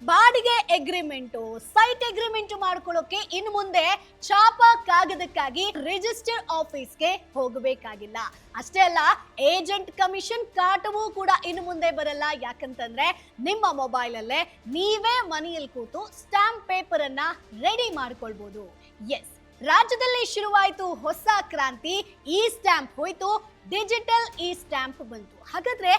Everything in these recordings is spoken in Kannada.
ಬಾಡಿಗೆ ಅಗ್ರಿಮೆಂಟು, ಸೈಟ್ ಅಗ್ರಿಮೆಂಟ್ ಮಾಡ್ಕೊಳ್ಳೋಕೆ ಇನ್ನು ಮುಂದೆ ಚಾಪ ಕಾಗದಕ್ಕಾಗಿ ರಿಜಿಸ್ಟರ್ ಆಫೀಸ್ಗೆ ಹೋಗಬೇಕಾಗಿಲ್ಲ. ಅಷ್ಟೇ ಅಲ್ಲ, ಏಜೆಂಟ್ ಕಮಿಷನ್ ಕಾಟವೂ ಕೂಡ ಇನ್ನು ಮುಂದೆ ಬರಲ್ಲ. ಯಾಕಂತಂದ್ರೆ ನಿಮ್ಮ ಮೊಬೈಲ್ ಅಲ್ಲೇ ನೀವೇ ಮನೆಯಲ್ಲಿ ಕೂತು ಸ್ಟಾಂಪ್ ಪೇಪರ್ ಅನ್ನ ರೆಡಿ ಮಾಡ್ಕೊಳ್ಬಹುದು. ಎಸ್, ರಾಜ್ಯದಲ್ಲಿ ಶುರುವಾಯಿತು ಹೊಸ ಕ್ರಾಂತಿ. ಇ ಸ್ಟ್ಯಾಂಪ್ ಹೋಯ್ತು, ಡಿಜಿಟಲ್ ಇ ಸ್ಟ್ಯಾಂಪ್ ಬಂತು. ಹಾಗಾದ್ರೆ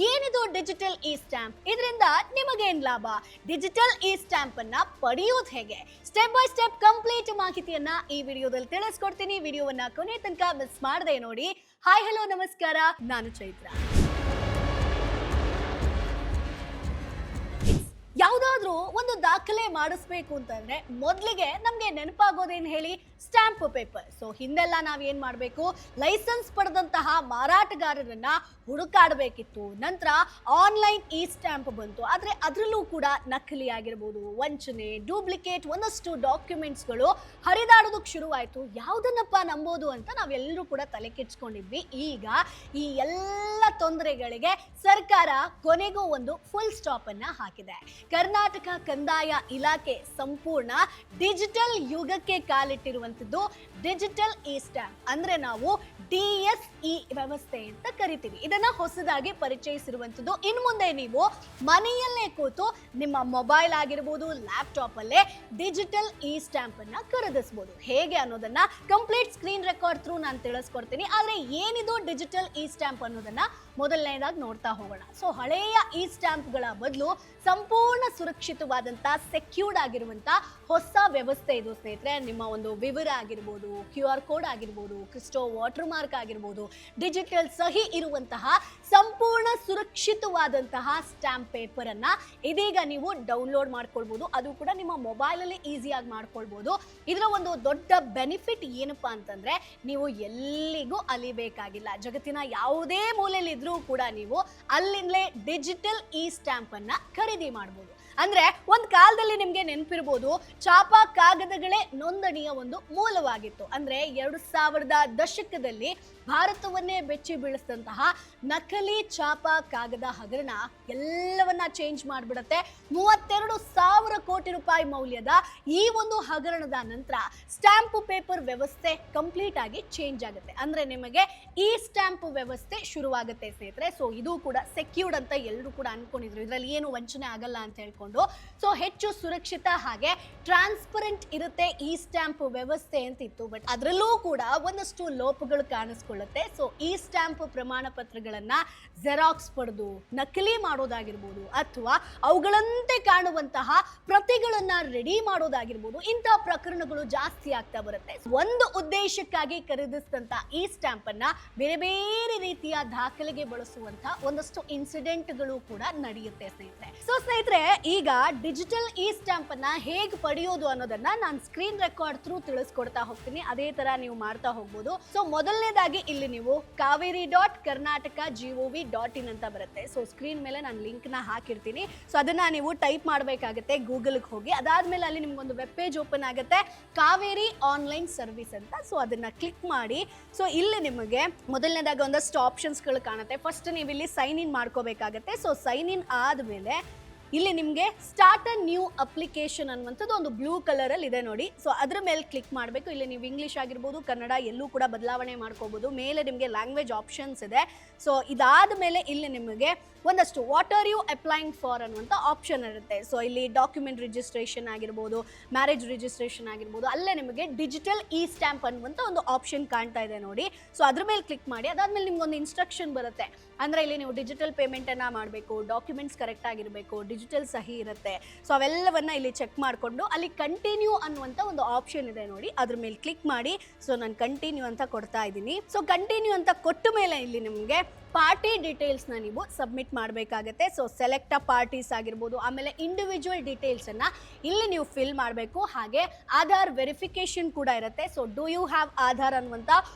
ಏನಿದು ಡಿಜಿಟಲ್ ಇ ಸ್ಟ್ಯಾಂಪ್? ಇದರಿಂದ ನಿಮಗೇನ್ ಲಾಭ? ಡಿಜಿಟಲ್ ಇ ಸ್ಟ್ಯಾಂಪ್ ಅನ್ನ ಪಡೆಯೋದು ಹೇಗೆ? ಸ್ಟೆಪ್ ಬೈ ಸ್ಟೆಪ್ ಕಂಪ್ಲೀಟ್ ಮಾಹಿತಿಯನ್ನ ಈ ವಿಡಿಯೋದಲ್ಲಿ ತಿಳಿಸ್ಕೊಡ್ತೀನಿ. ವಿಡಿಯೋವನ್ನ ಕೊನೆ ತನಕ ಮಿಸ್ ಮಾಡದೆ ನೋಡಿ. ಹಾಯ್, ಹಲೋ, ನಮಸ್ಕಾರ, ನಾನು ಚೈತ್ರ. ಯಾವುದಾದ್ರೂ ಒಂದು ದಾಖಲೆ ಮಾಡಿಸ್ಬೇಕು ಅಂತಂದ್ರೆ ಮೊದಲಿಗೆ ನಮ್ಗೆ ನೆನಪಾಗೋದೇನು ಹೇಳಿ? Stamp paper. ಸೊ ಹಿಂದೆಲ್ಲ ನಾವ್ ಏನ್ ಮಾಡ್ಬೇಕು? ಲೈಸೆನ್ಸ್ ಪಡೆದಂತಹ ಮಾರಾಟಗಾರರನ್ನ ಹುಡುಕಾಡಬೇಕಿತ್ತು. ನಂತರ ಆನ್ಲೈನ್ ಇ ಸ್ಟ್ಯಾಂಪ್ ಬಂತು. ಆದ್ರೆ ಅದರಲ್ಲೂ ಕೂಡ ನಕಲಿ ಆಗಿರ್ಬೋದು, ವಂಚನೆ, ಡೂಪ್ಲಿಕೇಟ್ ಒಂದಷ್ಟು ಡಾಕ್ಯುಮೆಂಟ್ಸ್ಗಳು ಹರಿದಾಡೋದಕ್ಕೆ ಶುರುವಾಯಿತು. ಯಾವುದನ್ನಪ್ಪ ನಂಬೋದು ಅಂತ ನಾವೆಲ್ಲರೂ ಕೂಡ ತಲೆ ಕೆಡ್ಸ್ಕೊಂಡಿದ್ವಿ. ಈಗ ಈ ಎಲ್ಲ ತೊಂದರೆಗಳಿಗೆ ಸರ್ಕಾರ ಕೊನೆಗೂ ಒಂದು ಫುಲ್ ಸ್ಟಾಪ್ ಅನ್ನ ಹಾಕಿದೆ. ಕರ್ನಾಟಕ ಕಂದಾಯ ಇಲಾಖೆ ಸಂಪೂರ್ಣ ಡಿಜಿಟಲ್ ಯುಗಕ್ಕೆ ಕಾಲಿಟ್ಟಿರುವಂತದ್ದು ಡಿಜಿಟಲ್ ಇ ಸ್ಟ್ಯಾಂಪ್. ಅಂದ್ರೆ ನಾವು DSE ವ್ಯವಸ್ಥೆ ಅಂತ ಕರಿತೀವಿ. ಇದನ್ನ ಹೊಸದಾಗಿ ಪರಿಚಯಿಸಿರುವಂತದ್ದು. ಇನ್ನು ಮುಂದೆ ನೀವು ಮನೆಯಲ್ಲೇ ಕೂತು ನಿಮ್ಮ ಮೊಬೈಲ್ ಆಗಿರ್ಬೋದು, ಲ್ಯಾಪ್ಟಾಪ್ ಅಲ್ಲೇ ಡಿಜಿಟಲ್ ಇ ಸ್ಟ್ಯಾಂಪ್ ಅನ್ನ ಖರೀದಿಸಬಹುದು. ಹೇಗೆ ಅನ್ನೋದನ್ನ ಕಂಪ್ಲೀಟ್ ಸ್ಕ್ರೀನ್ ರೆಕಾರ್ಡ್ ಥ್ರೂ ನಾನು ತಿಳಿಸ್ಕೊಡ್ತೀನಿ. ಆದ್ರೆ ಏನಿದು ಡಿಜಿಟಲ್ ಇ ಸ್ಟ್ಯಾಂಪ್ ಅನ್ನೋದನ್ನ ಮೊದಲನೇದಾಗಿ ನೋಡ್ತಾ ಹೋಗೋಣ. ಸೊ ಹಳೆಯ ಇ ಸ್ಟ್ಯಾಂಪ್ಗಳ ಬದಲು ಸಂಪೂರ್ಣ ಸುರಕ್ಷಿತವಾದಂತ ಸೆಕ್ಯೂರ್ಡ್ ಆಗಿರುವಂತ ಹೊಸ ವ್ಯವಸ್ಥೆ ಇದು ಸ್ನೇಹಿತರೆ. ನಿಮ್ಮ ಒಂದು ವಿವರ ಆಗಿರ್ಬೋದು, QR ಕೋಡ್ ಆಗಿರ್ಬೋದು, ಕ್ರಿಸ್ಟೋ ವಾಟರ್ ಮಾರ್ಕ್ ಆಗಿರ್ಬೋದು, ಡಿಜಿಟಲ್ ಸಹಿ ಇರುವಂತಹ ಸಂಪೂರ್ಣ ಸುರಕ್ಷಿತವಾದಂತಹ ಸ್ಟ್ಯಾಂಪ್ ಪೇಪರ್ ಅನ್ನ ಇದೀಗ ನೀವು ಡೌನ್ಲೋಡ್ ಮಾಡ್ಕೊಳ್ಬಹುದು. ಅದು ಕೂಡ ನಿಮ್ಮ ಮೊಬೈಲ್ ಅಲ್ಲಿ ಈಸಿಯಾಗಿ ಮಾಡ್ಕೊಳ್ಬಹುದು. ಇದರ ಒಂದು ದೊಡ್ಡ ಬೆನಿಫಿಟ್ ಏನಪ್ಪಾ ಅಂತಂದ್ರೆ, ನೀವು ಎಲ್ಲಿಗೂ ಅಲಿಬೇಕಾಗಿಲ್ಲ. ಜಗತ್ತಿನ ಯಾವುದೇ ಮೂಲೆಯಲ್ಲಿ ಇದ್ರೂ ಕೂಡ ನೀವು ಅಲ್ಲಿಂದಲೇ ಡಿಜಿಟಲ್ ಇ ಸ್ಟ್ಯಾಂಪ್ ಅನ್ನ ಖರೀದಿ ಮಾಡಬಹುದು. ಅಂದ್ರೆ ಒಂದ್ ಕಾಲದಲ್ಲಿ ನಿಮ್ಗೆ ನೆನಪಿರ್ಬೋದು, ಚಾಪ ಕಾಗದಗಳೇ ನೋಂದಣಿಯ ಒಂದು ಮೂಲವಾಗಿತ್ತು. ಅಂದ್ರೆ 2000ದ ದಶಕದಲ್ಲಿ ಭಾರತವನ್ನೇ ಬೆಚ್ಚಿ ಬೀಳಿಸಿದಂತಹ ನಕಲಿ ಚಾಪ ಕಾಗದ ಹಗರಣ ಎಲ್ಲವನ್ನ ಚೇಂಜ್ ಮಾಡಿಬಿಡುತ್ತೆ. 32,000 ಕೋಟಿ ರೂಪಾಯಿ ಮೌಲ್ಯದ ಈ ಒಂದು ಹಗರಣದ ನಂತರ ಸ್ಟ್ಯಾಂಪ್ ಪೇಪರ್ ವ್ಯವಸ್ಥೆ ಕಂಪ್ಲೀಟ್ ಆಗಿ ಚೇಂಜ್ ಆಗುತ್ತೆ. ಅಂದ್ರೆ ನಿಮಗೆ ಈ ಸ್ಟ್ಯಾಂಪ್ ವ್ಯವಸ್ಥೆ ಶುರುವಾಗುತ್ತೆ ಸ್ನೇಹಿತರೆ. ಸೊ ಇದು ಕೂಡ ಸೆಕ್ಯೂರ್ಡ್ ಅಂತ ಎಲ್ಲರೂ ಕೂಡ ಅನ್ಕೊಂಡಿದ್ರು. ಇದರಲ್ಲಿ ಏನು ವಂಚನೆ ಆಗಲ್ಲ ಅಂತ ಹೇಳ್ಕೊಂಡು. ಸೊ ಹೆಚ್ಚು ಸುರಕ್ಷಿತ ಹಾಗೆ ಟ್ರಾನ್ಸ್ಪರೆಂಟ್ ಇರುತ್ತೆ ಈ ಸ್ಟ್ಯಾಂಪ್ ವ್ಯವಸ್ಥೆ ಅಂತಿತ್ತು. ಬಟ್ ಅದರಲ್ಲೂ ಕೂಡ ಒಂದಷ್ಟು ಲೋಪಗಳು ಕಾಣಿಸ್ಕೊಳ್ಳುತ್ತೆ. ಸೊ ಈ ಸ್ಟ್ಯಾಂಪ್ ಪ್ರಮಾಣ ಪತ್ರಗಳನ್ನ ಜೆರಾಕ್ಸ್ ಪಡೆದು ನಕಲಿ ಮಾಡೋದಾಗಿರ್ಬೋದು, ಅಥವಾ ಅವುಗಳಂತೆ ಕಾಣುವಂತಹ ಪ್ರತಿಗಳನ್ನ ರೆಡಿ ಮಾಡೋದಾಗಿರ್ಬೋದು, ಇಂತಹ ಪ್ರಕರಣಗಳು ಜಾಸ್ತಿ ಆಗ್ತಾ ಬರುತ್ತೆ. ಒಂದು ಉದ್ದೇಶಕ್ಕಾಗಿ ಖರೀದಿಸಿದಂತ ಈ ಸ್ಟ್ಯಾಂಪ್ ಅನ್ನ ಬೇರೆ ಬೇರೆ ರೀತಿಯ ದಾಖಲೆಗೆ ಬಳಸುವಂತ ಒಂದಷ್ಟು ಇನ್ಸಿಡೆಂಟ್ಗಳು ಕೂಡ ನಡೆಯುತ್ತೆ ಸ್ನೇಹಿತರೆ. ಸೊ ಸ್ನೇಹಿತರೆ, ಈಗ ಡಿಜಿಟಲ್ ಇ ಸ್ಟ್ಯಾಂಪ್ ಅನ್ನ ಹೇಗೆ ಪಡೆಯೋದು ಅನ್ನೋದನ್ನ ನಾನು ಸ್ಕ್ರೀನ್ ರೆಕಾರ್ಡ್ ಥ್ರೂ ತಿಳಿಸ್ಕೊಡ್ತಾ ಹೋಗ್ತೀನಿ. ಅದೇ ತರ ನೀವು ಮಾಡ್ತಾ ಹೋಗ್ಬೋದು. ಸೊ ಮೊದಲನೇದಾಗಿ ಇಲ್ಲಿ ನೀವು kaveri.karnataka.gov.in ಅಂತ ಬರುತ್ತೆ. ಸೊ ಸ್ಕ್ರೀನ್ ಮೇಲೆ ನಾನು ಲಿಂಕ್ ನ ಹಾಕಿರ್ತೀನಿ. ಸೊ ಅದನ್ನ ನೀವು ಟೈಪ್ ಮಾಡಬೇಕಾಗುತ್ತೆ ಗೂಗಲ್ಗೆ ಹೋಗಿ. ಅದಾದ್ಮೇಲೆ ಅಲ್ಲಿ ನಿಮ್ಗೊಂದು ವೆಬ್ ಪೇಜ್ ಓಪನ್ ಆಗುತ್ತೆ, ಕಾವೇರಿ ಆನ್ಲೈನ್ ಸರ್ವಿಸ್ ಅಂತ. ಸೊ ಅದನ್ನ ಕ್ಲಿಕ್ ಮಾಡಿ. ಸೊ ಇಲ್ಲಿ ನಿಮಗೆ ಮೊದಲನೇದಾಗಿ ಒಂದಷ್ಟು ಆಪ್ಷನ್ಸ್ಗಳು ಕಾಣುತ್ತೆ. ಫಸ್ಟ್ ನೀವು ಇಲ್ಲಿ ಸೈನ್ ಇನ್ ಮಾಡ್ಕೋಬೇಕಾಗತ್ತೆ. ಸೊ ಸೈನ್ ಇನ್ ಆದ್ಮೇಲೆ ಇಲ್ಲಿ ನಿಮಗೆ ಸ್ಟಾರ್ಟ್ ಅ ನ್ಯೂ ಅಪ್ಲಿಕೇಶನ್ ಅನ್ನುವಂಥದ್ದು ಒಂದು ಬ್ಲೂ ಕಲರ್ ಅಲ್ಲಿ ಇದೆ ನೋಡಿ. ಸೊ ಅದ್ರ ಮೇಲೆ ಕ್ಲಿಕ್ ಮಾಡಬೇಕು. ಇಲ್ಲಿ ನೀವು ಇಂಗ್ಲಿಷ್ ಆಗಿರ್ಬೋದು, ಕನ್ನಡ ಎಲ್ಲೂ ಕೂಡ ಬದಲಾವಣೆ ಮಾಡ್ಕೋಬಹುದು. ಮೇಲೆ ನಿಮಗೆ ಲ್ಯಾಂಗ್ವೇಜ್ ಆಪ್ಷನ್ಸ್ ಇದೆ. ಸೊ ಇದಾದ ಮೇಲೆ ಇಲ್ಲಿ ನಿಮಗೆ ಒಂದಷ್ಟು what are you applying for ಅನ್ನುವಂಥ ಆಪ್ಷನ್ ಇರುತ್ತೆ. ಸೊ ಇಲ್ಲಿ ಡಾಕ್ಯುಮೆಂಟ್ ರಿಜಿಸ್ಟ್ರೇಷನ್ ಆಗಿರ್ಬೋದು, ಮ್ಯಾರೇಜ್ ರಿಜಿಸ್ಟ್ರೇಷನ್ ಆಗಿರ್ಬೋದು, ಅಲ್ಲೇ ನಿಮಗೆ ಡಿಜಿಟಲ್ ಇ ಸ್ಟ್ಯಾಂಪ್ ಅನ್ನುವಂಥ ಒಂದು ಆಪ್ಷನ್ ಕಾಣ್ತಾ ಇದೆ ನೋಡಿ. ಸೊ ಅದ್ರ ಮೇಲೆ ಕ್ಲಿಕ್ ಮಾಡಿ. ಅದಾದ್ಮೇಲೆ ನಿಮ್ಗೊಂದು ಇನ್ಸ್ಟ್ರಕ್ಷನ್ ಬರುತ್ತೆ. ಅಂದ್ರೆ ಇಲ್ಲಿ ನೀವು ಡಿಜಿಟಲ್ ಪೇಮೆಂಟ್ ಅನ್ನ ಮಾಡಬೇಕು, ಡಾಕ್ಯುಮೆಂಟ್ಸ್ ಕರೆಕ್ಟ್ ಆಗಿರಬೇಕು, ಡಿಜಿಟಲ್ ಸಹಿ ಇರುತ್ತೆ. ಸೊ ಅವೆಲ್ಲವನ್ನ ಇಲ್ಲಿ ಚೆಕ್ ಮಾಡಿಕೊಂಡು ಅಲ್ಲಿ ಕಂಟಿನ್ಯೂ ಅನ್ನುವಂಥ ಒಂದು ಆಪ್ಷನ್ ಇದೆ ನೋಡಿ, ಅದ್ರ ಮೇಲೆ ಕ್ಲಿಕ್ ಮಾಡಿ. ಸೊ ನಾನು ಕಂಟಿನ್ಯೂ ಅಂತ ಕೊಡ್ತಾ ಇದ್ದೀನಿ. ಸೊ ಕಂಟಿನ್ಯೂ ಅಂತ ಕೊಟ್ಟ ಮೇಲೆ ಇಲ್ಲಿ ನಿಮಗೆ ಪಾರ್ಟಿ ಡೀಟೇಲ್ಸ್ನ ನೀವು ಸಬ್ಮಿಟ್ ಮಾಡಬೇಕಾಗತ್ತೆ. ಸೊ ಸೆಲೆಕ್ಟ್ ಅ ಪಾರ್ಟೀಸ್ ಆಗಿರ್ಬೋದು, ಆಮೇಲೆ ಇಂಡಿವಿಜುವಲ್ ಡೀಟೇಲ್ಸನ್ನು ಇಲ್ಲಿ ನೀವು ಫಿಲ್ ಮಾಡಬೇಕು. ಹಾಗೆ ಆಧಾರ್ ವೆರಿಫಿಕೇಶನ್ ಕೂಡ ಇರುತ್ತೆ. So do you have Aadhaar ಅನ್ನುವಂಥ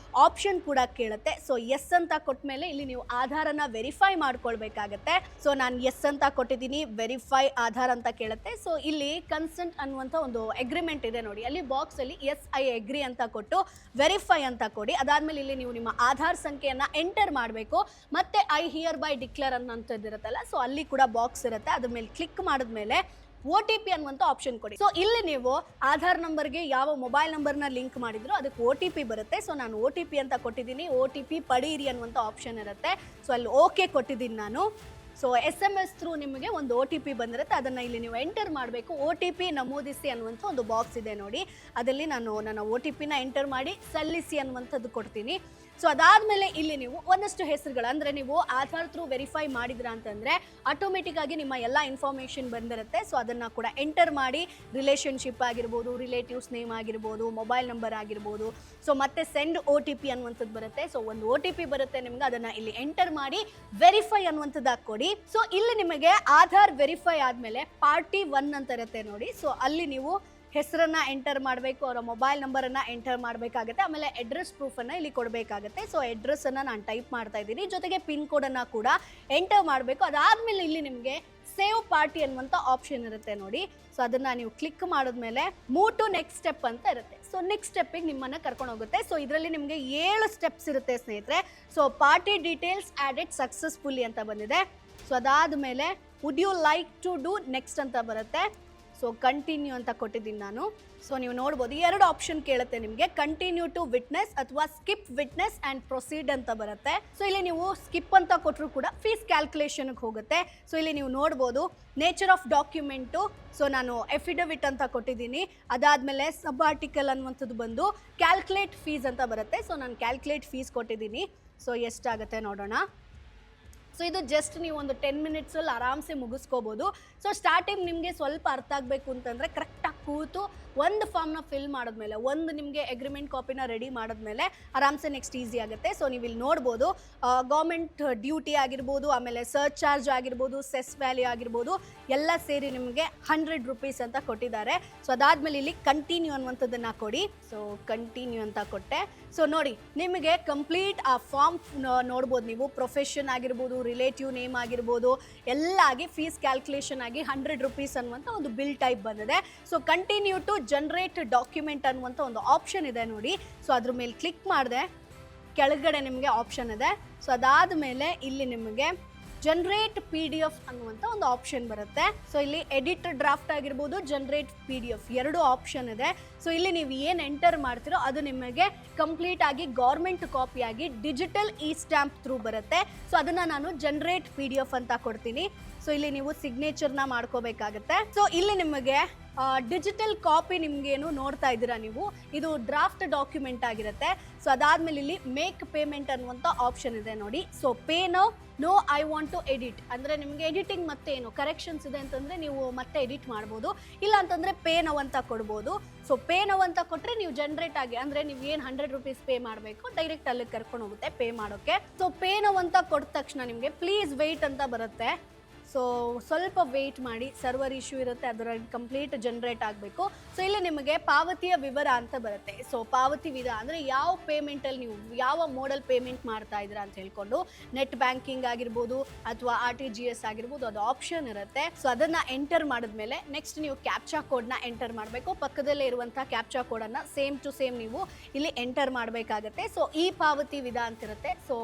ಆಪ್ಷನ್ ಕೂಡ ಕೇಳುತ್ತೆ. ಸೊ ಎಸ್ ಅಂತ ಕೊಟ್ಟ ಮೇಲೆ ಇಲ್ಲಿ ನೀವು ಆಧಾರನ್ನ ವೆರಿಫೈ ಮಾಡ್ಕೊಳ್ಬೇಕಾಗತ್ತೆ. ಸೊ ನಾನು ಎಸ್ ಅಂತ ಕೊಟ್ಟಿದ್ದೀನಿ, ವೆರಿಫೈ ಆಧಾರ್ ಅಂತ ಕೇಳುತ್ತೆ. ಸೊ ಇಲ್ಲಿ ಕನ್ಸೆಂಟ್ ಅನ್ನುವಂಥ ಒಂದು ಅಗ್ರಿಮೆಂಟ್ ಇದೆ ನೋಡಿ, ಅಲ್ಲಿ ಬಾಕ್ಸ್ ಅಲ್ಲಿ ಎಸ್ ಐ ಅಗ್ರಿ ಅಂತ ಕೊಟ್ಟು ವೆರಿಫೈ ಅಂತ ಕೊಡಿ. ಅದಾದ್ಮೇಲೆ ಇಲ್ಲಿ ನೀವು ನಿಮ್ಮ ಆಧಾರ್ ಸಂಖ್ಯೆಯನ್ನ ಎಂಟರ್ ಮಾಡಬೇಕು. ಮತ್ತೆ ಐ ಹಿಯರ್ ಬೈ ಡಿಕ್ಲೇರ್ ಅನ್ನೋಂಥದ್ದು ಇರುತ್ತಲ್ಲ, ಸೊ ಅಲ್ಲಿ ಕೂಡ ಬಾಕ್ಸ್ ಇರುತ್ತೆ. ಅದ್ರ ಮೇಲೆ ಕ್ಲಿಕ್ ಮಾಡಿದ್ಮೇಲೆ OTP ಅನ್ನುವಂಥ ಆಪ್ಷನ್ ಕೊಡಿ. ಸೊ ಇಲ್ಲಿ ನೀವು ಆಧಾರ್ ನಂಬರ್ಗೆ ಯಾವ ಮೊಬೈಲ್ ನಂಬರ್ನ ಲಿಂಕ್ ಮಾಡಿದ್ರು ಅದಕ್ಕೆ OTP ಬರುತ್ತೆ. ಸೊ ನಾನು OTP ಅಂತ ಕೊಟ್ಟಿದ್ದೀನಿ, OTP ಪಡೀರಿ ಅನ್ನುವಂಥ ಆಪ್ಷನ್ ಇರುತ್ತೆ. ಸೊ ಅಲ್ಲಿ ಓಕೆ ಕೊಟ್ಟಿದ್ದೀನಿ ನಾನು. ಸೊ SMS ಥ್ರೂ ನಿಮಗೆ ಒಂದು OTP ಬಂದಿರುತ್ತೆ, ಅದನ್ನು ಇಲ್ಲಿ ನೀವು ಎಂಟರ್ ಮಾಡಬೇಕು. OTP ನಮೂದಿಸಿ ಅನ್ನುವಂಥ ಒಂದು ಬಾಕ್ಸ್ ಇದೆ ನೋಡಿ, ಅದರಲ್ಲಿ ನಾನು ನನ್ನ OTPನ ಎಂಟರ್ ಮಾಡಿ ಸಲ್ಲಿಸಿ ಅನ್ನುವಂಥದ್ದು ಕೊಡ್ತೀನಿ. ಸೊ ಅದಾದಮೇಲೆ ಇಲ್ಲಿ ನೀವು ಒಂದಷ್ಟು ಹೆಸರುಗಳು, ಅಂದರೆ ನೀವು ಆಧಾರ್ ಥ್ರೂ ವೆರಿಫೈ ಮಾಡಿದ್ರ ಅಂತಂದರೆ ಆಟೋಮೆಟಿಕ್ ಆಗಿ ನಿಮ್ಮ ಎಲ್ಲ ಇನ್ಫಾರ್ಮೇಷನ್ ಬಂದಿರುತ್ತೆ. ಸೊ ಅದನ್ನು ಕೂಡ ಎಂಟರ್ ಮಾಡಿ, ರಿಲೇಷನ್ಶಿಪ್ ಆಗಿರ್ಬೋದು, ರಿಲೇಟಿವ್ಸ್ ನೇಮ್ ಆಗಿರ್ಬೋದು, ಮೊಬೈಲ್ ನಂಬರ್ ಆಗಿರ್ಬೋದು. ಸೊ ಮತ್ತೆ ಸೆಂಡ್ OTP ಅನ್ನುವಂಥದ್ದು ಬರುತ್ತೆ. ಸೊ ಒಂದು OTP ಬರುತ್ತೆ ನಿಮ್ಗೆ, ಅದನ್ನು ಇಲ್ಲಿ ಎಂಟರ್ ಮಾಡಿ ವೆರಿಫೈ ಅನ್ನುವಂಥದ್ದು ಹಾಕ್ಕೊಡಿ. ಸೊ ಇಲ್ಲಿ ನಿಮಗೆ ಆಧಾರ್ ವೆರಿಫೈ ಆದಮೇಲೆ ಪಾರ್ಟಿ 1 ಅಂತ ಇರುತ್ತೆ ನೋಡಿ. ಸೊ ಅಲ್ಲಿ ನೀವು ಹೆಸರನ್ನ ಎಂಟರ್ ಮಾಡಬೇಕು, ಅವರ ಮೊಬೈಲ್ ನಂಬರನ್ನು ಎಂಟರ್ ಮಾಡಬೇಕಾಗುತ್ತೆ, ಆಮೇಲೆ ಅಡ್ರೆಸ್ ಪ್ರೂಫನ್ನು ಇಲ್ಲಿ ಕೊಡಬೇಕಾಗುತ್ತೆ. ಸೊ ಅಡ್ರೆಸ್ಸನ್ನು ನಾನು ಟೈಪ್ ಮಾಡ್ತಾ ಇದ್ದೀನಿ, ಜೊತೆಗೆ ಪಿನ್ ಕೋಡನ್ನು ಕೂಡ ಎಂಟರ್ ಮಾಡಬೇಕು. ಅದಾದಮೇಲೆ ಇಲ್ಲಿ ನಿಮಗೆ ಸೇವ್ ಪಾರ್ಟಿ ಅನ್ನುವಂಥ ಆಪ್ಷನ್ ಇರುತ್ತೆ ನೋಡಿ. ಸೊ ಅದನ್ನು ನೀವು ಕ್ಲಿಕ್ ಮಾಡಿದ್ಮೇಲೆ ಮೂವ್ ಟು ನೆಕ್ಸ್ಟ್ ಸ್ಟೆಪ್ ಅಂತ ಇರುತ್ತೆ. ಸೊ ನೆಕ್ಸ್ಟ್ ಸ್ಟೆಪ್ಪಿಗೆ ನಿಮ್ಮನ್ನು ಕರ್ಕೊಂಡು ಹೋಗುತ್ತೆ. ಸೊ ಇದರಲ್ಲಿ ನಿಮಗೆ 7 ಸ್ಟೆಪ್ಸ್ ಇರುತ್ತೆ ಸ್ನೇಹಿತರೆ. So party details added successfully ಅಂತ ಬಂದಿದೆ. ಸೊ ಅದಾದಮೇಲೆ would you like to do next ಅಂತ ಬರುತ್ತೆ. ಸೊ ಕಂಟಿನ್ಯೂ ಅಂತ ಕೊಟ್ಟಿದ್ದೀನಿ ನಾನು. ಸೊ ನೀವು ನೋಡ್ಬೋದು 2 ಆಪ್ಷನ್ ಕೇಳುತ್ತೆ ನಿಮಗೆ, ಕಂಟಿನ್ಯೂ ಟು ವಿಟ್ನೆಸ್ ಅಥವಾ ಸ್ಕಿಪ್ ವಿಟ್ನೆಸ್ ಆ್ಯಂಡ್ ಪ್ರೊಸೀಡ್ ಅಂತ ಬರುತ್ತೆ. ಸೊ ಇಲ್ಲಿ ನೀವು ಸ್ಕಿಪ್ ಅಂತ ಕೊಟ್ಟರು ಕೂಡ ಫೀಸ್ ಕ್ಯಾಲ್ಕುಲೇಷನ್ಗೆ ಹೋಗುತ್ತೆ. ಸೊ ಇಲ್ಲಿ ನೀವು ನೋಡ್ಬೋದು ನೇಚರ್ ಆಫ್ ಡಾಕ್ಯುಮೆಂಟು, ಸೊ ನಾನು ಎಫಿಡವಿಟ್ ಅಂತ ಕೊಟ್ಟಿದ್ದೀನಿ. ಅದಾದಮೇಲೆ ಸಬ್ ಆರ್ಟಿಕಲ್ ಅನ್ನುವಂಥದ್ದು ಬಂದು ಕ್ಯಾಲ್ಕುಲೇಟ್ ಫೀಸ್ ಅಂತ ಬರುತ್ತೆ. ಸೊ ನಾನು ಕ್ಯಾಲ್ಕುಲೇಟ್ ಫೀಸ್ ಕೊಟ್ಟಿದ್ದೀನಿ. ಸೊ ಎಷ್ಟಾಗುತ್ತೆ ನೋಡೋಣ. ಸೊ ಇದು ಜಸ್ಟ್ ನೀವು ಒಂದು 10 ಮಿನಿಟ್ಸಲ್ಲಿ ಆರಾಮ್ಸೆ ಮುಗಿಸ್ಕೋಬೋದು. ಸೊ ಸ್ಟಾರ್ಟಿಂಗ್ ನಿಮಗೆ ಸ್ವಲ್ಪ ಅರ್ಥ ಆಗಬೇಕು ಅಂತಂದರೆ ಕರೆಕ್ಟಾಗಿ ಕೂತು ಒಂದು ಫಾರ್ಮ್ನ ಫಿಲ್ ಮಾಡಿದ್ಮೇಲೆ, ಒಂದು ನಿಮಗೆ ಅಗ್ರಿಮೆಂಟ್ ಕಾಪಿನ ರೆಡಿ ಮಾಡಿದ್ಮೇಲೆ ಆರಾಮ್ಸೆ ನೆಕ್ಸ್ಟ್ ಈಸಿ ಆಗುತ್ತೆ. ಸೊ ನೀವು ಇಲ್ಲಿ ನೋಡ್ಬೋದು ಗೌರ್ಮೆಂಟ್ ಡ್ಯೂಟಿ ಆಗಿರ್ಬೋದು, ಆಮೇಲೆ ಸರ್ಚ್ ಚಾರ್ಜ್ ಆಗಿರ್ಬೋದು, ಸೆಸ್ ವ್ಯಾಲ್ಯೂ ಆಗಿರ್ಬೋದು, ಎಲ್ಲ ಸೇರಿ ನಿಮಗೆ 100 ರೂಪೀಸ್ ಅಂತ ಕೊಟ್ಟಿದ್ದಾರೆ. ಸೊ ಅದಾದಮೇಲೆ ಇಲ್ಲಿ ಕಂಟಿನ್ಯೂ ಅನ್ನುವಂಥದ್ದನ್ನು ಕೊಡಿ. ಸೊ ಕಂಟಿನ್ಯೂ ಅಂತ ಕೊಟ್ಟೆ. ಸೊ ನೋಡಿ ನಿಮಗೆ ಕಂಪ್ಲೀಟ್ ಆ ಫಾರ್ಮ್ ನೋಡ್ಬೋದು ನೀವು, ಪ್ರೊಫೆಷನ್ ಆಗಿರ್ಬೋದು, ರಿಲೇಟಿವ್ ನೇಮ್ ಆಗಿರ್ಬೋದು, ಎಲ್ಲ ಆಗಿ ಫೀಸ್ ಕ್ಯಾಲ್ಕುಲೇಷನ್ ಆಗಿ 100 ರೂಪೀಸ್ ಅನ್ನುವಂಥ ಒಂದು ಬಿಲ್ ಟೈಪ್ ಬಂದಿದೆ. So continue to generate document ಅನ್ನುವಂಥ ಒಂದು ಆಪ್ಷನ್ ಇದೆ ನೋಡಿ. ಸೊ ಅದ್ರ ಮೇಲೆ ಕ್ಲಿಕ್ ಮಾಡಿದೆ, ಕೆಳಗಡೆ ನಿಮಗೆ ಆಪ್ಷನ್ ಇದೆ. ಸೊ ಅದಾದಮೇಲೆ ಇಲ್ಲಿ ನಿಮಗೆ ಜನರೇಟ್ PDF ಅನ್ನುವಂಥ ಒಂದು ಆಪ್ಷನ್ ಬರುತ್ತೆ. ಸೊ ಇಲ್ಲಿ ಎಡಿಟ್ ಡ್ರಾಫ್ಟ್ ಆಗಿರ್ಬೋದು, ಜನರೇಟ್ PDF 2 ಆಪ್ಷನ್ ಇದೆ. ಸೊ ಇಲ್ಲಿ ನೀವು ಏನು ಎಂಟರ್ ಮಾಡ್ತೀರೋ ಅದು ನಿಮಗೆ ಕಂಪ್ಲೀಟ್ ಆಗಿ ಗೌರ್ಮೆಂಟ್ ಕಾಪಿಯಾಗಿ ಡಿಜಿಟಲ್ ಸ್ಟ್ಯಾಂಪ್ ಥ್ರೂ ಬರುತ್ತೆ. ಸೊ ಅದನ್ನು ನಾನು ಜನರೇಟ್ PDF ಅಂತ ಕೊಡ್ತೀನಿ. ಸೊ ಇಲ್ಲಿ ನೀವು ಸಿಗ್ನೇಚರ್ನ ಮಾಡ್ಕೋಬೇಕಾಗತ್ತೆ. ಸೊ ಇಲ್ಲಿ ನಿಮಗೆ ಡಿಜಿಟಲ್ ಕಾಪಿ ನಿಮಗೇನು ನೋಡ್ತಾ ಇದ್ದೀರಾ ನೀವು, ಇದು ಡ್ರಾಫ್ಟ್ ಡಾಕ್ಯುಮೆಂಟ್ ಆಗಿರುತ್ತೆ. ಸೊ ಅದಾದಮೇಲೆ ಇಲ್ಲಿ ಮೇಕ್ ಪೇಮೆಂಟ್ ಅನ್ನುವಂಥ ಆಪ್ಷನ್ ಇದೆ ನೋಡಿ. So pay no I want to edit, ಅಂದರೆ ನಿಮಗೆ ಎಡಿಟಿಂಗ್ ಮತ್ತೆ ಏನು ಕರೆಕ್ಷನ್ಸ್ ಇದೆ ಅಂತಂದರೆ ನೀವು ಮತ್ತೆ ಎಡಿಟ್ ಮಾಡ್ಬೋದು, ಇಲ್ಲ ಅಂತಂದರೆ ಪೇ ನೌ ಅಂತ ಕೊಡ್ಬೋದು. ಸೊ ಪೇ ನೌ ಅಂತ ಕೊಟ್ಟರೆ ನೀವು ಜನರೇಟ್ ಆಗಿ, ಅಂದರೆ ನೀವು ಏನು 100 ರೂಪೀಸ್ ಪೇ ಮಾಡಬೇಕು ಡೈರೆಕ್ಟ್ ಅಲ್ಲಿ ಕರ್ಕೊಂಡು ಹೋಗುತ್ತೆ ಪೇ ಮಾಡೋಕ್ಕೆ. ಸೊ ಪೇ ನೌ ಅಂತ ಕೊಟ್ಟ ತಕ್ಷಣ ನಿಮಗೆ ಪ್ಲೀಸ್ ವೆಯ್ಟ್ ಅಂತ ಬರುತ್ತೆ. ಸೊ ಸ್ವಲ್ಪ ವೆಯ್ಟ್ ಮಾಡಿ, ಸರ್ವರ್ ಇಶ್ಯೂ ಇರುತ್ತೆ, ಅದರ ಕಂಪ್ಲೀಟ್ ಜನರೇಟ್ ಆಗಬೇಕು. ಸೊ ಇಲ್ಲಿ ನಿಮಗೆ ಪಾವತಿಯ ವಿವರ ಅಂತ ಬರುತ್ತೆ. ಸೊ ಪಾವತಿ ವಿಧ ಅಂದರೆ ಯಾವ ಪೇಮೆಂಟಲ್ಲಿ ನೀವು ಯಾವ ಮೋಡಲ್ ಪೇಮೆಂಟ್ ಮಾಡ್ತಾ ಇದ್ದೀರಾ ಅಂತ ಹೇಳ್ಕೊಂಡು, ನೆಟ್ ಬ್ಯಾಂಕಿಂಗ್ ಆಗಿರ್ಬೋದು ಅಥವಾ RTGS ಆಗಿರ್ಬೋದು, ಅದು ಆಪ್ಷನ್ ಇರುತ್ತೆ. ಸೊ ಅದನ್ನು ಎಂಟರ್ ಮಾಡಿದ್ಮೇಲೆ ನೆಕ್ಸ್ಟ್ ನೀವು ಕ್ಯಾಪ್ಚಾ ಕೋಡ್ನ ಎಂಟರ್ ಮಾಡಬೇಕು. ಪಕ್ಕದಲ್ಲೇ ಇರುವಂಥ ಕ್ಯಾಪ್ಚಾ ಕೋಡನ್ನು ಸೇಮ್ ಟು ಸೇಮ್ ನೀವು ಇಲ್ಲಿ ಎಂಟರ್ ಮಾಡಬೇಕಾಗತ್ತೆ. ಸೊ ಈ ಪಾವತಿ ವಿಧ ಅಂತಿರುತ್ತೆ. ಸೊ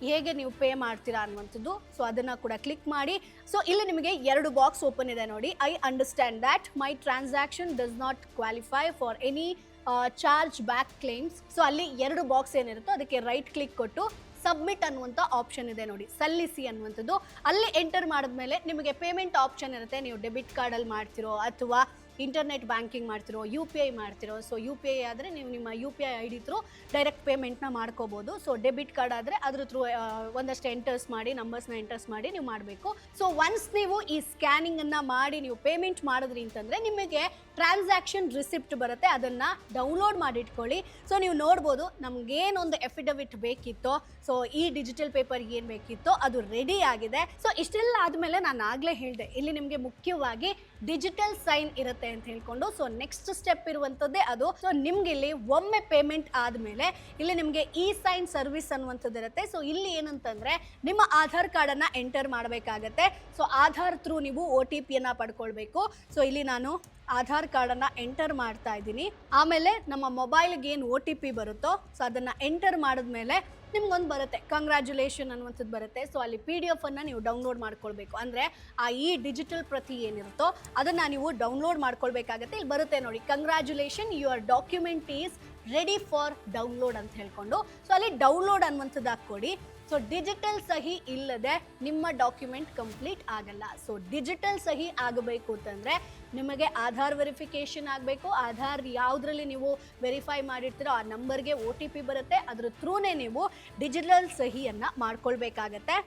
ಹೇಗೆ ನೀವು ಪೇ ಮಾಡ್ತೀರಾ ಅನ್ನುವಂಥದ್ದು. ಸೊ ಅದನ್ನು ಕೂಡ ಕ್ಲಿಕ್ ಮಾಡಿ. ಸೊ ಇಲ್ಲಿ ನಿಮಗೆ 2 ಬಾಕ್ಸ್ ಓಪನ್ ಇದೆ ನೋಡಿ. I understand that my transaction does not qualify for any charge back claims. So ಅಲ್ಲಿ 2 ಬಾಕ್ಸ್ ಏನಿರುತ್ತೋ ಅದಕ್ಕೆ ರೈಟ್ ಕ್ಲಿಕ್ ಕೊಟ್ಟು ಸಬ್ಮಿಟ್ ಅನ್ನುವಂಥ ಆಪ್ಷನ್ ಇದೆ ನೋಡಿ, ಸಲ್ಲಿಸಿ ಅನ್ನುವಂಥದ್ದು. ಅಲ್ಲಿ ಎಂಟರ್ ಮಾಡಿದ್ಮೇಲೆ ನಿಮಗೆ ಪೇಮೆಂಟ್ ಆಪ್ಷನ್ ಇರುತ್ತೆ. ನೀವು ಡೆಬಿಟ್ ಕಾರ್ಡಲ್ಲಿ ಮಾಡ್ತಿರೋ ಅಥವಾ ಇಂಟರ್ನೆಟ್ ಬ್ಯಾಂಕಿಂಗ್ ಮಾಡ್ತಿರೋ, UPI ಮಾಡ್ತಿರೋ. ಸೊ UPI ಆದರೆ ನೀವು ನಿಮ್ಮ UPI ID ಥ್ರೂ ಡೈರೆಕ್ಟ್ ಪೇಮೆಂಟ್ನ ಮಾಡ್ಕೋಬೋದು. ಸೊ ಡೆಬಿಟ್ ಕಾರ್ಡ್ ಆದರೆ ಅದ್ರ ಥ್ರೂ ಒಂದಷ್ಟು ಎಂಟರ್ಸ್ ಮಾಡಿ, ನಂಬರ್ಸ್ನ ಎಂಟರ್ಸ್ ಮಾಡಿ ನೀವು ಮಾಡಬೇಕು. ಸೊ ಒನ್ಸ್ ನೀವು ಈ ಸ್ಕ್ಯಾನಿಂಗನ್ನು ಮಾಡಿ ನೀವು ಪೇಮೆಂಟ್ ಮಾಡಿದ್ರಿ ಅಂತಂದರೆ ನಿಮಗೆ ಟ್ರಾನ್ಸಾಕ್ಷನ್ ರಿಸಿಪ್ಟ್ ಬರುತ್ತೆ, ಅದನ್ನು ಡೌನ್ಲೋಡ್ ಮಾಡಿಟ್ಕೊಳ್ಳಿ. ಸೊ ನೀವು ನೋಡ್ಬೋದು ನಮಗೇನೊಂದು ಎಫಿಡವಿಟ್ ಬೇಕಿತ್ತೋ, ಸೊ ಈ ಡಿಜಿಟಲ್ ಪೇಪರ್ ಏನು ಬೇಕಿತ್ತೋ ಅದು ರೆಡಿ ಆಗಿದೆ. ಸೊ ಇಷ್ಟೆಲ್ಲ ಆದಮೇಲೆ ನಾನು ಆಗಲೇ ಹೇಳಿದೆ, ಇಲ್ಲಿ ನಿಮಗೆ ಮುಖ್ಯವಾಗಿ ಡಿಜಿಟಲ್ ಸೈನ್ ಇರುತ್ತೆ ಅಂತ ಹೇಳ್ಕೊಂಡು. ಸೊ ನೆಕ್ಸ್ಟ್ ಸ್ಟೆಪ್ ಇರುವಂಥದ್ದೇ ಅದು. ಸೊ ನಿಮ್ಗೆ ಇಲ್ಲಿ ಒಮ್ಮೆ ಪೇಮೆಂಟ್ ಆದಮೇಲೆ ಇಲ್ಲಿ ನಿಮಗೆ ಸೈನ್ ಸರ್ವಿಸ್ ಅನ್ನುವಂಥದ್ದು ಇರುತ್ತೆ. ಸೊ ಇಲ್ಲಿ ಏನಂತಂದರೆ ನಿಮ್ಮ ಆಧಾರ್ ಕಾರ್ಡನ್ನು ಎಂಟರ್ ಮಾಡಬೇಕಾಗತ್ತೆ. ಸೊ ಆಧಾರ್ ಥ್ರೂ ನೀವು OTPಯನ್ನು ಪಡ್ಕೊಳ್ಬೇಕು. ಸೊ ಇಲ್ಲಿ ನಾನು ಆಧಾರ್ ಕಾರ್ಡನ್ನು ಎಂಟರ್ ಮಾಡ್ತಾ ಇದ್ದೀನಿ. ಆಮೇಲೆ ನಮ್ಮ ಮೊಬೈಲ್ಗೆ ಏನು OTP ಬರುತ್ತೋ ಸೊ ಅದನ್ನು ಎಂಟರ್ ಮಾಡಿದ್ಮೇಲೆ ನಿಮ್ಗೊಂದು ಬರುತ್ತೆ ಕಂಗ್ರ್ಯಾಚುಲೇಷನ್ ಅನ್ನುವಂಥದ್ದು ಬರುತ್ತೆ. ಸೊ ಅಲ್ಲಿ PDF ಅನ್ನು ನೀವು ಡೌನ್ಲೋಡ್ ಮಾಡ್ಕೊಳ್ಬೇಕು. ಅಂದರೆ ಈ ಡಿಜಿಟಲ್ ಪ್ರತಿ ಏನಿರುತ್ತೋ ಅದನ್ನು ನೀವು ಡೌನ್ಲೋಡ್ ಮಾಡ್ಕೊಳ್ಬೇಕಾಗತ್ತೆ. ಇಲ್ಲಿ ಬರುತ್ತೆ ನೋಡಿ, congratulation your document is ready for download ಅಂತ ಹೇಳ್ಕೊಂಡು. ಸೊ ಅಲ್ಲಿ ಡೌನ್ಲೋಡ್ ಅನ್ನುವಂಥದ್ದು ಹಾಕ್ಕೊಡಿ. ಸೊ ಡಿಜಿಟಲ್ ಸಹಿ ಇಲ್ಲದೆ ನಿಮ್ಮ ಡಾಕ್ಯುಮೆಂಟ್ ಕಂಪ್ಲೀಟ್ ಆಗಲ್ಲ. ಸೊ ಡಿಜಿಟಲ್ ಸಹಿ ಆಗಬೇಕು ಅಂತಂದರೆ ನಿಮಗೆ ಆಧಾರ್ ವೆರಿಫಿಕೇಷನ್ ಆಗಬೇಕು. ಆಧಾರ್ ಯಾವುದರಲ್ಲಿ ನೀವು ವೆರಿಫೈ ಮಾಡಿರ್ತೀರೋ ಆ ನಂಬರ್ಗೆ OTP ಬರುತ್ತೆ. ಅದ್ರ ಥ್ರೂನೇ ನೀವು ಡಿಜಿಟಲ್ ಸಹಿಯನ್ನು ಮಾಡ್ಕೊಳ್ಬೇಕಾಗತ್ತೆ.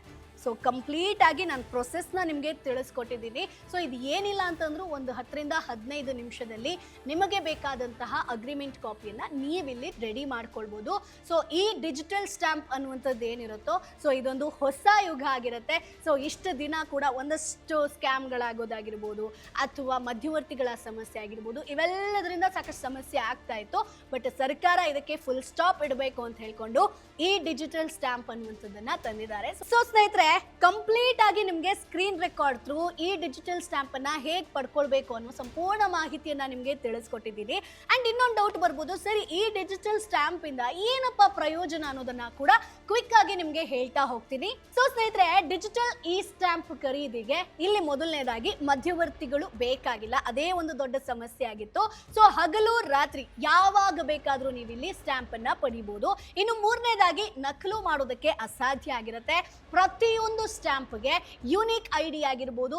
ಸೊ ಕಂಪ್ಲೀಟ್ ಆಗಿ ನಾನು ಪ್ರೊಸೆಸ್ನ ನಿಮಗೆ ತಿಳಿಸ್ಕೊಟ್ಟಿದ್ದೀನಿ. ಸೊ ಇದು ಏನಿಲ್ಲ ಅಂತಂದ್ರೂ ಒಂದು 10ರಿಂದ 15 ನಿಮಿಷದಲ್ಲಿ ನಿಮಗೆ ಬೇಕಾದಂತಹ ಅಗ್ರಿಮೆಂಟ್ ಕಾಪಿಯನ್ನು ನೀವಿಲ್ಲಿ ರೆಡಿ ಮಾಡ್ಕೊಳ್ಬೋದು. ಸೊ ಈ ಡಿಜಿಟಲ್ ಸ್ಟ್ಯಾಂಪ್ ಅನ್ನುವಂಥದ್ದು ಏನಿರುತ್ತೋ ಸೊ ಇದೊಂದು ಹೊಸ ಯುಗ ಆಗಿರುತ್ತೆ. ಸೊ ಇಷ್ಟು ದಿನ ಕೂಡ ಒಂದಷ್ಟು ಸ್ಕ್ಯಾಮ್ಗಳಾಗೋದಾಗಿರ್ಬೋದು ಅಥವಾ ಮಧ್ಯವರ್ತಿಗಳ ಸಮಸ್ಯೆ ಆಗಿರ್ಬೋದು, ಇವೆಲ್ಲದರಿಂದ ಸಾಕಷ್ಟು ಸಮಸ್ಯೆ ಆಗ್ತಾ ಇತ್ತು. ಬಟ್ ಸರ್ಕಾರ ಇದಕ್ಕೆ ಫುಲ್ ಸ್ಟಾಪ್ ಇಡಬೇಕು ಅಂತ ಹೇಳ್ಕೊಂಡು ಈ ಡಿಜಿಟಲ್ ಸ್ಟ್ಯಾಂಪ್ ಅನ್ನುವಂಥದ್ದನ್ನ ತಂದಿದ್ದಾರೆ. ಸೊ ಸ್ನೇಹಿತರೆ, ಕಂಪ್ಲೀಟ್ ಆಗಿ ನಿಮಗೆ ಸ್ಕ್ರೀನ್ ರೆಕಾರ್ಡ್ ಥ್ರೂ ಈ ಡಿಜಿಟಲ್ ಸ್ಟ್ಯಾಂಪ್ ಅನ್ನ ಹೇಗೆ ಪಡ್ಕೊಳ್ಬೇಕು ಅನ್ನೋ ಸಂಪೂರ್ಣ ಮಾಹಿತಿಯನ್ನ ನಿಮಗೆ ತಿಳಿಸ್ಕೊಟ್ಟಿದ್ದೀನಿ. ಅಂಡ್ ಇನ್ನೊಂದು ಡೌಟ್ ಬರ್ಬೋದು, ಸರಿ ಈ ಡಿಜಿಟಲ್ ಸ್ಟ್ಯಾಂಪ್ ಇಂದ ಏನಪ್ಪ ಪ್ರಯೋಜನ ಅನ್ನೋದನ್ನ ಕೂಡ ಕ್ವಿಕ್ ಆಗಿ ನಿಮಗೆ ಹೇಳ್ತಾ ಹೋಗ್ತೀನಿ. ಸೊ ಸ್ನೇಹಿತರೆ, ಡಿಜಿಟಲ್ ಈ ಸ್ಟ್ಯಾಂಪ್ ಖರೀದಿಗೆ ಇಲ್ಲಿ ಮೊದಲನೇದಾಗಿ ಮಧ್ಯವರ್ತಿಗಳು ಬೇಕಾಗಿಲ್ಲ. ಅದೇ ಒಂದು ದೊಡ್ಡ ಸಮಸ್ಯೆ ಆಗಿತ್ತು. ಸೊ ಹಗಲು ರಾತ್ರಿ ಯಾವಾಗ ಬೇಕಾದ್ರೂ ನೀವು ಇಲ್ಲಿ ಸ್ಟ್ಯಾಂಪ್ ಅನ್ನ ಪಡಿಬಹುದು. ಇನ್ನು ಮೂರನೇದಾಗಿ ನಕಲು ಮಾಡೋದಕ್ಕೆ ಅಸಾಧ್ಯ ಆಗಿರುತ್ತೆ. ಪ್ರತಿಯೊಂದು ಸ್ಟ್ಯಾಂಪ್ಗೆ ಯುನಿಕ್ ID ಆಗಿರ್ಬೋದು,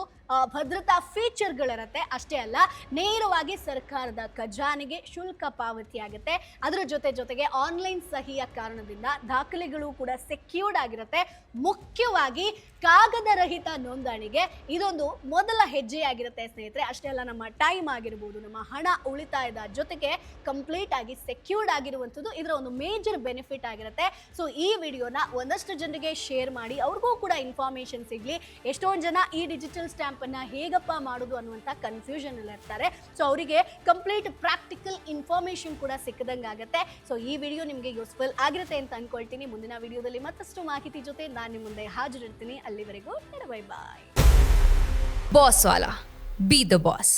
ಭದ್ರತಾ ಫೀಚರ್ಗಳಿರುತ್ತೆ. ಅಷ್ಟೇ ಅಲ್ಲ, ನೇರವಾಗಿ ಸರ್ಕಾರದ ಖಜಾನೆಗೆ ಶುಲ್ಕ ಪಾವತಿ ಆಗುತ್ತೆ. ಅದರ ಜೊತೆಗೆ ಆನ್ಲೈನ್ ಸಹಿಯ ಕಾರಣದಿಂದ ದಾಖಲೆಗಳು ಕೂಡ ಸೆಕ್ಯೂರ್ಡ್ ಆಗಿರುತ್ತೆ. ಮುಖ್ಯವಾಗಿ ಕಾಗದ ರಹಿತ ನೋಂದಣಿಗೆ ಇದೊಂದು ಮೊದಲ ಹೆಜ್ಜೆಯಾಗಿರುತ್ತೆ ಸ್ನೇಹಿತರೆ. ಅಷ್ಟೇ ಅಲ್ಲ, ನಮ್ಮ ಟೈಮ್ ಆಗಿರ್ಬೋದು, ನಮ್ಮ ಹಣ ಉಳಿತಾಯದ ಜೊತೆಗೆ ಕಂಪ್ಲೀಟ್ ಆಗಿ ಸೆಕ್ಯೂರ್ಡ್ ಆಗಿರುವಂಥದ್ದು ಇದರ ಒಂದು ಮೇಜರ್ ಬೆನಿಫಿಟ್ ಆಗಿರುತ್ತೆ. ಸೊ ಈ ವಿಡಿಯೋನ ಒಂದಷ್ಟು ಜನರಿಗೆ ಶೇರ್ ಮಾಡಿ, ಅವ್ರಿಗೂ ಕೂಡ ಇನ್ಫಾರ್ಮೇಶನ್ ಸಿಗಲಿ. ಎಷ್ಟೊಂದು ಜನ ಈ ಡಿಜಿಟಲ್ ಸ್ಟ್ಯಾಂಪ್ ಅನ್ನ ಹೇಗಪ್ಪ ಮಾಡೋದು ಅನ್ನುವಂಥ ಕನ್ಫ್ಯೂಷನ್ ಅಲ್ಲಿ ಇರ್ತಾರೆ. ಸೊ ಅವರಿಗೆ ಕಂಪ್ಲೀಟ್ ಪ್ರಾಕ್ಟಿಕಲ್ ಇನ್ಫಾರ್ಮೇಶನ್ ಕೂಡ ಸಿಕ್ಕದಂಗೆ ಆಗುತ್ತೆ. ಸೊ ಈ ವಿಡಿಯೋ ನಿಮಗೆ ಯೂಸ್ಫುಲ್ ಆಗಿರುತ್ತೆ ಅಂತ ಅನ್ಕೊಳ್ತೀನಿ. ಮುಂದಿನ ವಿಡಿಯೋದಲ್ಲಿ ಮತ್ತಷ್ಟು ಮಾಹಿತಿ ಜೊತೆ ನಾನು ನಿಮ್ಮ ಮುಂದೆ ಹಾಜರಿರ್ತೀನಿ. ಅಲ್ಲಿವರೆಗೂ ಬೈ ಬಾಯ್. ಬಾಸ್ ವಾಲಾ, ಬಿ ದ ಬಾಸ್.